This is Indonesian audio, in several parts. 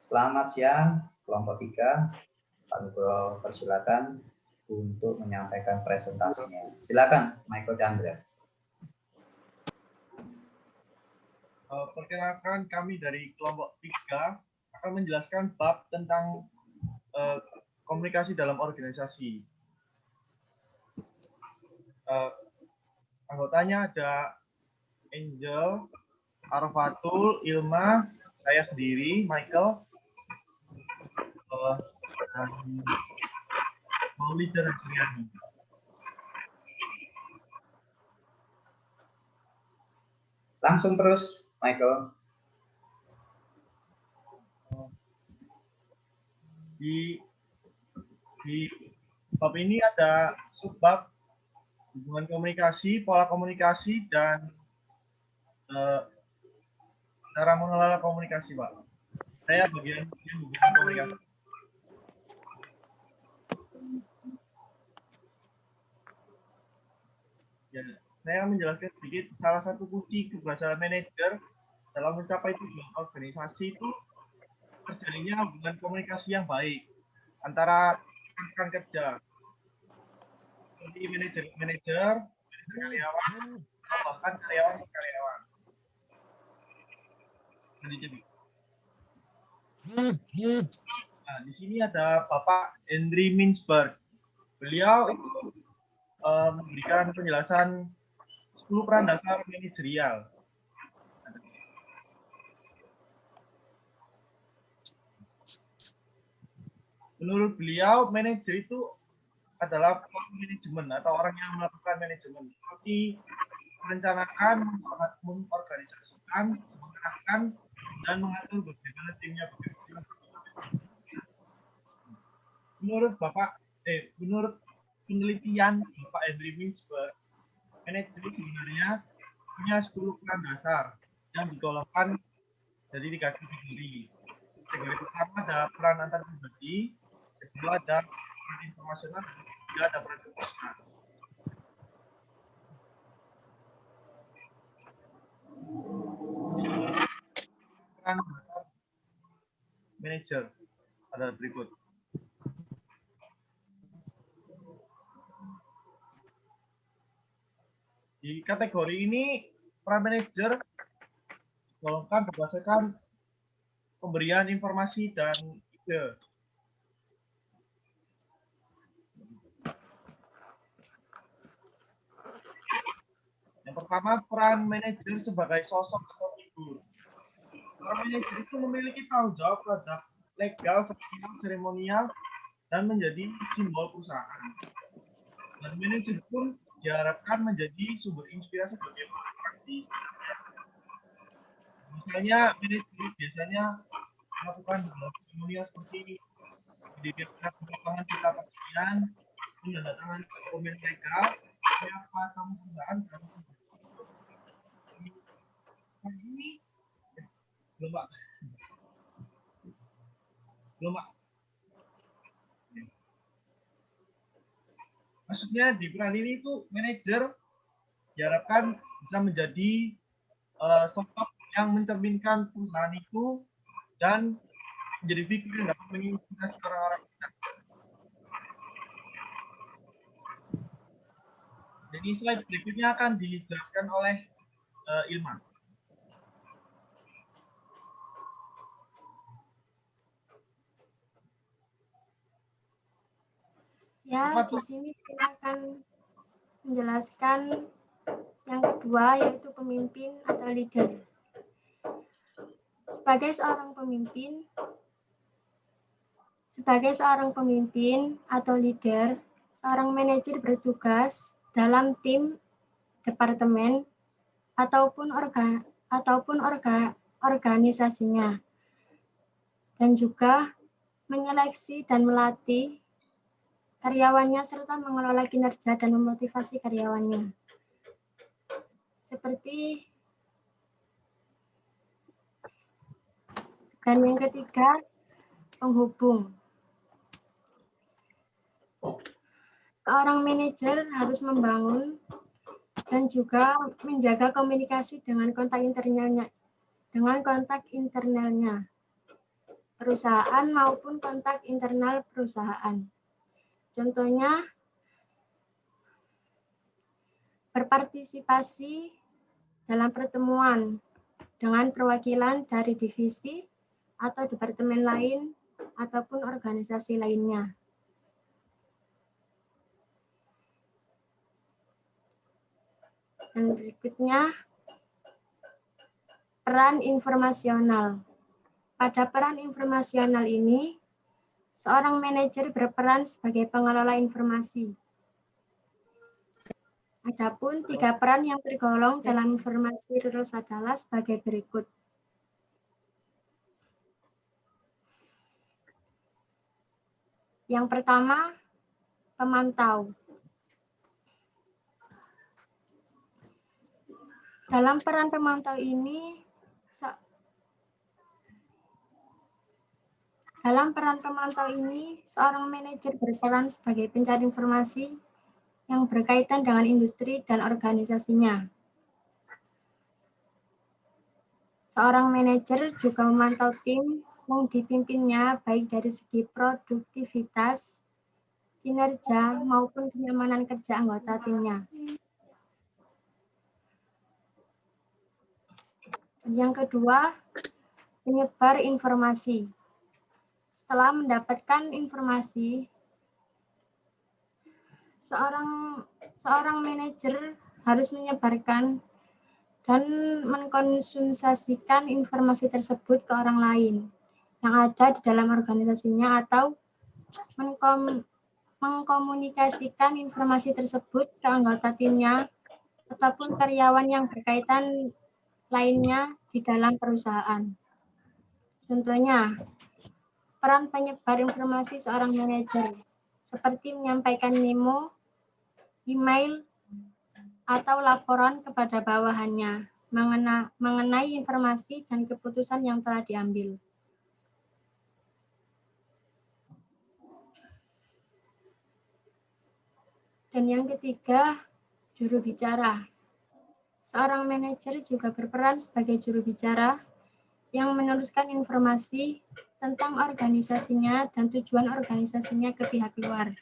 Selamat siang, kelompok 3. Pak Nugroho persilakan untuk menyampaikan presentasinya. Silakan, Michael Chandra. Perkenalkan, kami dari kelompok 3 akan menjelaskan bab tentang komunikasi dalam organisasi. Anggotanya ada Angel, Arfatul, Ilma, saya sendiri, Michael, dan Maulida dan Suryani. Langsung terus, Michael. Di bab ini ada subbab hubungan komunikasi, pola komunikasi, dan cara mengelola komunikasi, Pak. Saya bagian hubungan komunikasi. Ya, saya menjelaskan sedikit salah satu kunci keberhasilan manajer dalam mencapai tujuan organisasi itu terjadinya hubungan komunikasi yang baik antara rekan kerja, seperti manajer, karyawan, atau bahkan karyawan ke karyawan. Nah, di sini ada Bapak Henry Mintzberg. Beliau itu memberikan penjelasan 10 peran dasar manajerial. Menurut beliau, manajer itu adalah manajemen atau orang yang melakukan manajemen, seperti merencanakan, mengorganisasikan, mengarahkan, dan mengatur bagaimana timnya bekerja. Menurut penelitian Bapak Henry Mintzberg, manajer sebenarnya punya 10 peran dasar yang digolongkan jadi 3 kategori. Kategori pertama ada peran antar pribadi, kedua ada peran informasional, dan ketiga ada peran keuangan. Peran dasar manajer adalah berikut. Di kategori ini, peran manajer digolongkan berdasarkan pemberian informasi dan ide. Yang pertama, peran manajer sebagai sosok atau figur. Peran manajer itu memiliki tanggung jawab terhadap legal, sosial, seremonial, dan menjadi simbol perusahaan. Dan manajer pun diharapkan menjadi sumber inspirasi bagi orang di sekitarnya. Misalnya, manajer biasanya melakukan seremonial seperti mendirikan pengembangan kita persekian, menandatangani dokumen legal, siapa tamu perusahaan dan ini belum Pak. Maksudnya di peran ini itu manajer diharapkan bisa menjadi sosok yang mencerminkan perusahaan itu dan menjadi figur yang dapat menginspirasi orang-orang kita. Jadi slide berikutnya akan dijelaskan oleh Ilma. Ya, di sini kita akan menjelaskan yang kedua, yaitu pemimpin atau leader. Sebagai seorang pemimpin atau leader, seorang manajer bertugas dalam tim, departemen, ataupun organisasinya, dan juga menyeleksi dan melatih karyawannya serta mengelola kinerja dan memotivasi karyawannya. Dan yang ketiga, penghubung. Seorang manajer harus membangun dan juga menjaga komunikasi dengan kontak internalnya. perusahaan maupun kontak internal perusahaan. Contohnya, berpartisipasi dalam pertemuan dengan perwakilan dari divisi atau departemen lain ataupun organisasi lainnya. Dan berikutnya, peran informasional. Pada peran informasional ini, seorang manajer berperan sebagai pengelola informasi. Adapun 3 peran yang tergolong dalam informasi rules adalah sebagai berikut. Yang pertama, pemantau. Dalam peran pemantau ini, seorang manajer berperan sebagai pencari informasi yang berkaitan dengan industri dan organisasinya. Seorang manajer juga memantau tim yang dipimpinnya baik dari segi produktivitas, kinerja, maupun kenyamanan kerja anggota timnya. Yang kedua, penyebar informasi. Setelah mendapatkan informasi, seorang manajer harus menyebarkan dan mengkonsumsikan informasi tersebut ke orang lain yang ada di dalam organisasinya atau mengkomunikasikan informasi tersebut ke anggota timnya ataupun karyawan yang berkaitan lainnya di dalam perusahaan. Contohnya, peran penyebar informasi seorang manajer seperti menyampaikan memo, email, atau laporan kepada bawahannya mengenai informasi dan keputusan yang telah diambil. Dan yang ketiga, juru bicara. Seorang manajer juga berperan sebagai juru bicara yang meneruskan informasi tentang organisasinya dan tujuan organisasinya ke pihak luar.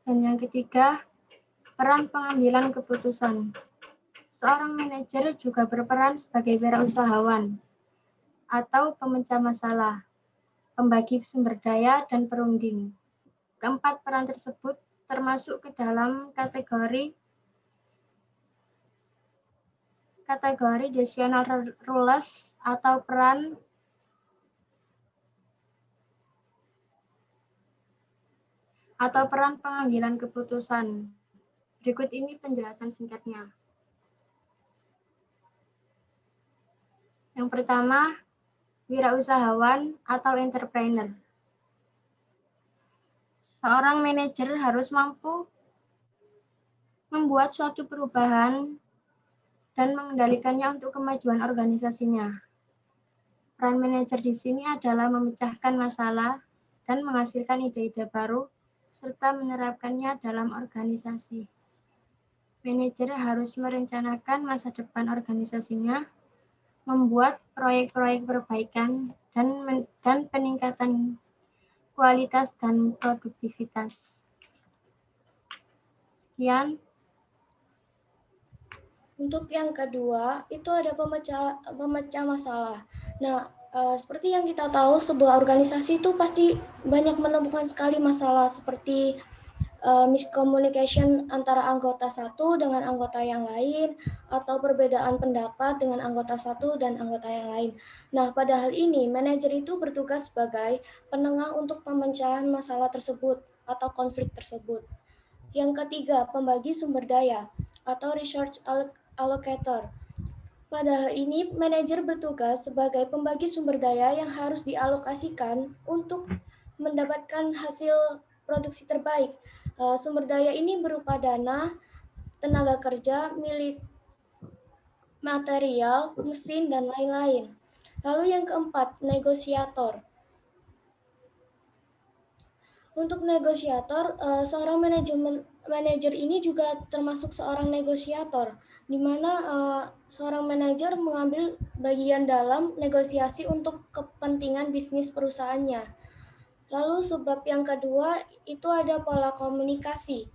Dan yang ketiga, peran pengambilan keputusan. Seorang manajer juga berperan sebagai wirausahawan atau pemecah masalah, pembagi sumber daya, dan perunding. Keempat peran tersebut termasuk ke dalam kategori decisional roles atau peran pengambilan keputusan. Berikut ini penjelasan singkatnya. Yang pertama, wirausahawan atau entrepreneur. Seorang manajer harus mampu membuat suatu perubahan dan mengendalikannya untuk kemajuan organisasinya. Peran manajer di sini adalah memecahkan masalah dan menghasilkan ide-ide baru serta menerapkannya dalam organisasi. Manajer harus merencanakan masa depan organisasinya, membuat proyek-proyek perbaikan dan peningkatan kualitas dan produktivitas. Sekian. Untuk yang kedua, itu ada pemecah masalah. Nah, seperti yang kita tahu, sebuah organisasi itu pasti banyak menemukan sekali masalah seperti miscommunication antara anggota satu dengan anggota yang lain, atau perbedaan pendapat dengan anggota satu dan anggota yang lain. Nah, pada hal ini, manajer itu bertugas sebagai penengah untuk pemecahan masalah tersebut atau konflik tersebut. Yang ketiga, pembagi sumber daya atau resource allocator. Pada hal ini, manajer bertugas sebagai pembagi sumber daya yang harus dialokasikan untuk mendapatkan hasil produksi terbaik. Sumber daya ini berupa dana, tenaga kerja, milik material, mesin, dan lain-lain. Lalu yang keempat, negosiator. Untuk negosiator, seorang manajer ini juga termasuk seorang negosiator, di mana seorang manajer mengambil bagian dalam negosiasi untuk kepentingan bisnis perusahaannya. Lalu sebab yang kedua itu ada pola komunikasi.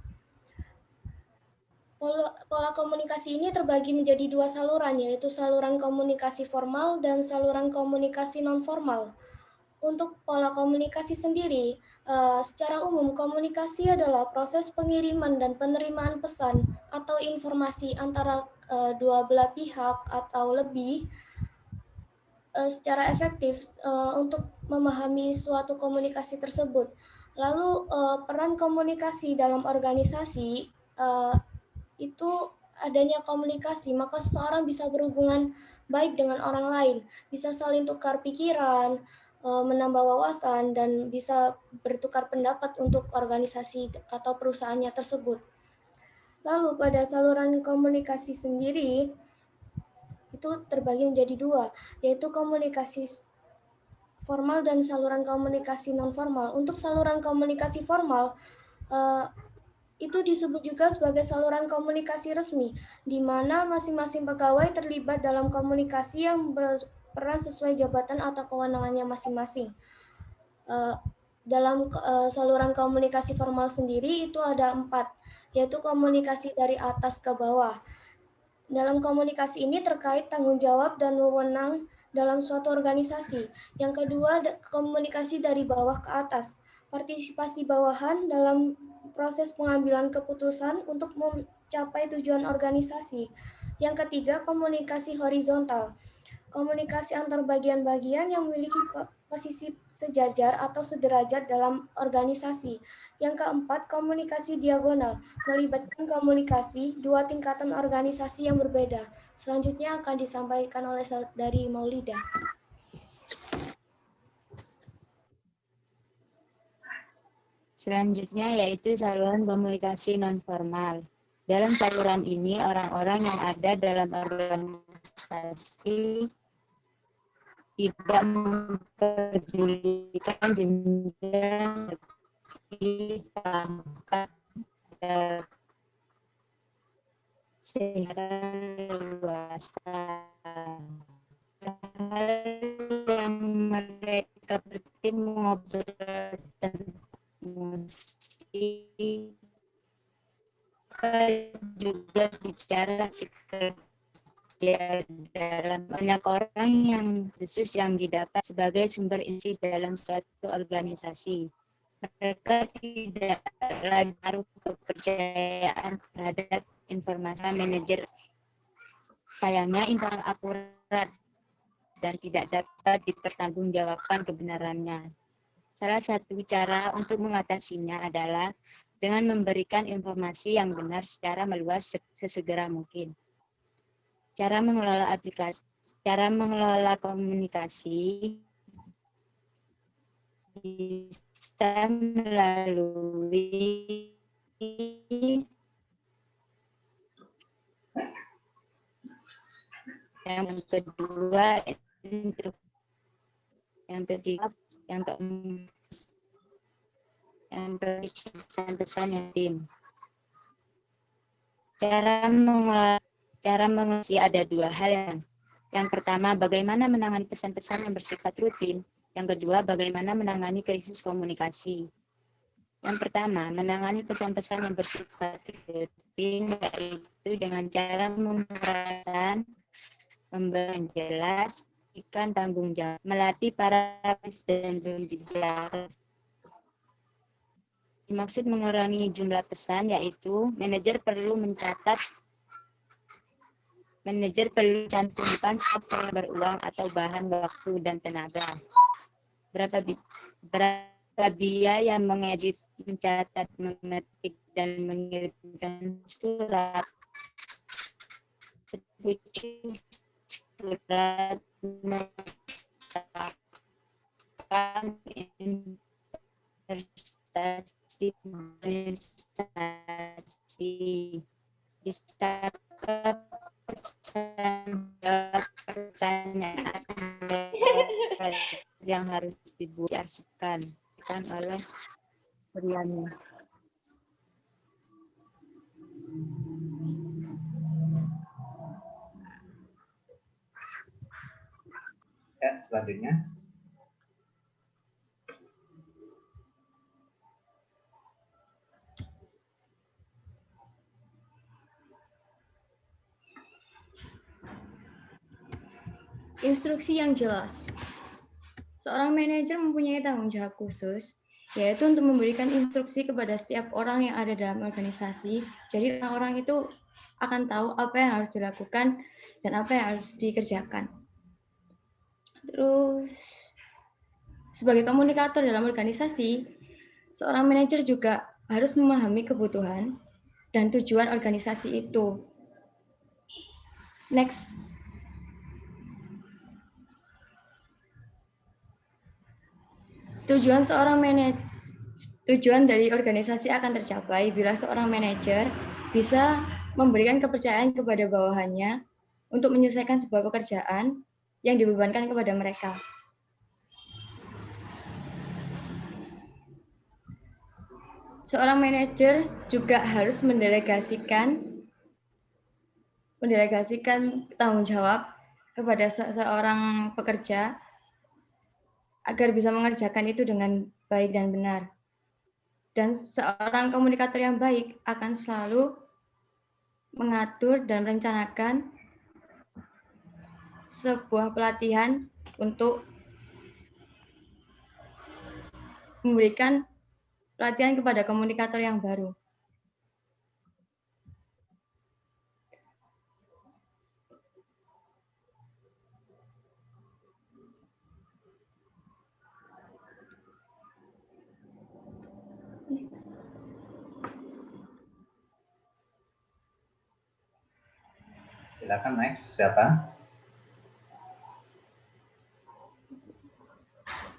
Pola komunikasi ini terbagi menjadi dua saluran, yaitu saluran komunikasi formal dan saluran komunikasi non-formal. Untuk pola komunikasi sendiri, secara umum komunikasi adalah proses pengiriman dan penerimaan pesan atau informasi antara dua belah pihak atau lebih secara efektif untuk memahami suatu komunikasi tersebut. Lalu peran komunikasi dalam organisasi itu adanya komunikasi, maka seseorang bisa berhubungan baik dengan orang lain, bisa saling tukar pikiran, menambah wawasan, dan bisa bertukar pendapat untuk organisasi atau perusahaannya tersebut. Lalu pada saluran komunikasi sendiri, itu terbagi menjadi dua, yaitu komunikasi formal dan saluran komunikasi non-formal. Untuk saluran komunikasi formal, itu disebut juga sebagai saluran komunikasi resmi, di mana masing-masing pegawai terlibat dalam komunikasi yang berperan sesuai jabatan atau kewenangannya masing-masing. Dalam saluran komunikasi formal sendiri itu ada 4, yaitu komunikasi dari atas ke bawah. Dalam komunikasi ini terkait tanggung jawab dan wewenang dalam suatu organisasi. Yang kedua, komunikasi dari bawah ke atas, partisipasi bawahan dalam proses pengambilan keputusan untuk mencapai tujuan organisasi. Yang ketiga, komunikasi horizontal, komunikasi antar bagian-bagian yang memiliki posisi sejajar atau sederajat dalam organisasi. Yang keempat, komunikasi diagonal, melibatkan komunikasi dua tingkatan organisasi yang berbeda. Selanjutnya akan disampaikan oleh Saudari Maulida. Selanjutnya yaitu saluran komunikasi non-formal. Dalam saluran ini, orang-orang yang ada dalam organisasi tidak memperdulikan jenjang pangkat secara luas. Yang mereka berarti mengobrol tentang musik, juga bicara dalam banyak orang yang khusus yang didapat sebagai sumber inti dalam suatu organisasi. Mereka tidak lagi menaruh kepercayaan terhadap informasi manajer. Sayangnya informasi akurat dan tidak dapat dipertanggungjawabkan kebenarannya. Salah satu cara untuk mengatasinya adalah dengan memberikan informasi yang benar secara meluas sesegera mungkin. Cara mengelola komunikasi bisa melalui yang kedua, yang ketiga, yang keempat, yang pesan-pesan yang tim. Cara mengatasi ada dua hal. Yang pertama, bagaimana menangani pesan-pesan yang bersifat rutin. Yang kedua, bagaimana menangani krisis komunikasi. Yang pertama, menangani pesan-pesan yang bersifat rutin, yaitu dengan cara memberikan jelas, ikan tanggung jawab, melatih para dan pembicara. Dimaksud mengurangi jumlah pesan, yaitu manajer perlu cantumkan siapa yang beruang atau bahan waktu dan tenaga. Berapa biaya mengedit, mencatat, mengetik, dan mengirimkan surat. Surat mengatakan investasi bisa pesan pertanyaan yang harus diarsipkan oleh Priani. selanjutnya. Instruksi yang jelas. Seorang manajer mempunyai tanggung jawab khusus, yaitu untuk memberikan instruksi kepada setiap orang yang ada dalam organisasi. Jadi orang-orang itu akan tahu apa yang harus dilakukan dan apa yang harus dikerjakan. Terus, sebagai komunikator dalam organisasi, seorang manajer juga harus memahami kebutuhan dan tujuan organisasi itu. Next. Tujuan dari organisasi akan tercapai bila seorang manajer bisa memberikan kepercayaan kepada bawahannya untuk menyelesaikan sebuah pekerjaan yang dibebankan kepada mereka. Seorang manajer juga harus mendelegasikan tanggung jawab kepada seorang pekerja agar bisa mengerjakan itu dengan baik dan benar. Dan seorang komunikator yang baik akan selalu mengatur dan merencanakan sebuah pelatihan untuk memberikan pelatihan kepada komunikator yang baru. Silakan next, siapa?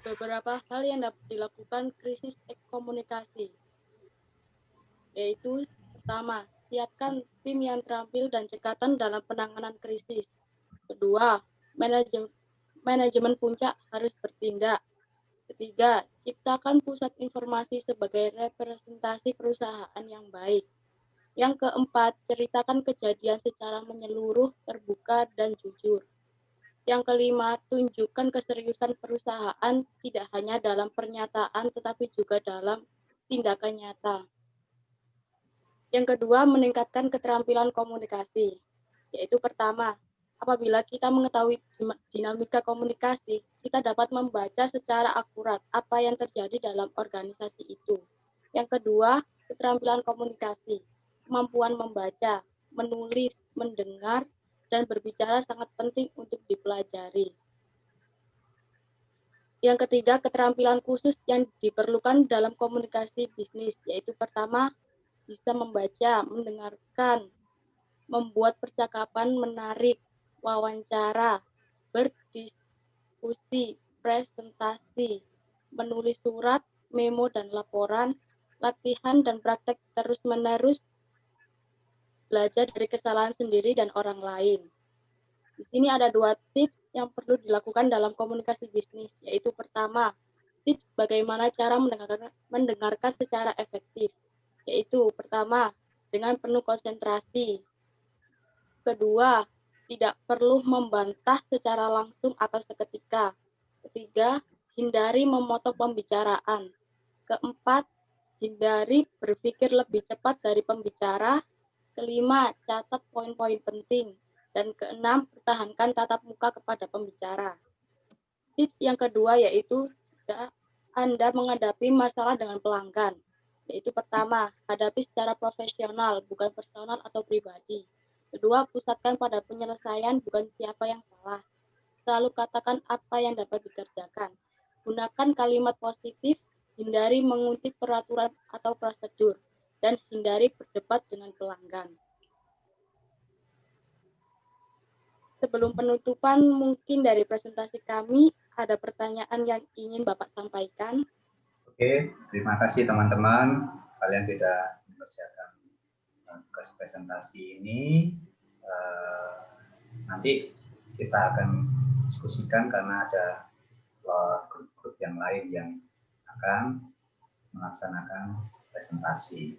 Beberapa hal yang dapat dilakukan krisis komunikasi, yaitu pertama, siapkan tim yang terampil dan cekatan dalam penanganan krisis. Kedua, manajemen puncak harus bertindak. Ketiga, ciptakan pusat informasi sebagai representasi perusahaan yang baik. Yang keempat, ceritakan kejadian secara menyeluruh, terbuka, dan jujur. Yang kelima, tunjukkan keseriusan perusahaan tidak hanya dalam pernyataan tetapi juga dalam tindakan nyata. Yang kedua, meningkatkan keterampilan komunikasi, yaitu pertama, apabila kita mengetahui dinamika komunikasi, kita dapat membaca secara akurat apa yang terjadi dalam organisasi itu. Yang kedua, keterampilan komunikasi, kemampuan membaca, menulis, mendengar, dan berbicara sangat penting untuk dipelajari. Yang ketiga, keterampilan khusus yang diperlukan dalam komunikasi bisnis, yaitu pertama, bisa membaca, mendengarkan, membuat percakapan menarik, wawancara, berdiskusi, presentasi, menulis surat, memo, dan laporan, latihan dan praktek terus-menerus, belajar dari kesalahan sendiri dan orang lain. Di sini ada 2 tips yang perlu dilakukan dalam komunikasi bisnis, yaitu pertama, tips bagaimana cara mendengarkan secara efektif, yaitu pertama, dengan penuh konsentrasi. Kedua, tidak perlu membantah secara langsung atau seketika. Ketiga, hindari memotong pembicaraan. Keempat, hindari berpikir lebih cepat dari pembicara. Kelima, catat poin-poin penting. Dan keenam, pertahankan tatap muka kepada pembicara. Tips yang kedua yaitu jika Anda menghadapi masalah dengan pelanggan, yaitu pertama, hadapi secara profesional, bukan personal atau pribadi. Kedua, pusatkan pada penyelesaian, bukan siapa yang salah. Selalu katakan apa yang dapat dikerjakan. Gunakan kalimat positif, hindari mengutip peraturan atau prosedur, dan hindari berdebat dengan pelanggan. Sebelum penutupan, mungkin dari presentasi kami, ada pertanyaan yang ingin Bapak sampaikan. Oke, terima kasih teman-teman. Kalian sudah mengerjakan tugas presentasi ini. Nanti kita akan diskusikan karena ada grup-grup yang lain yang akan melaksanakan presentasi.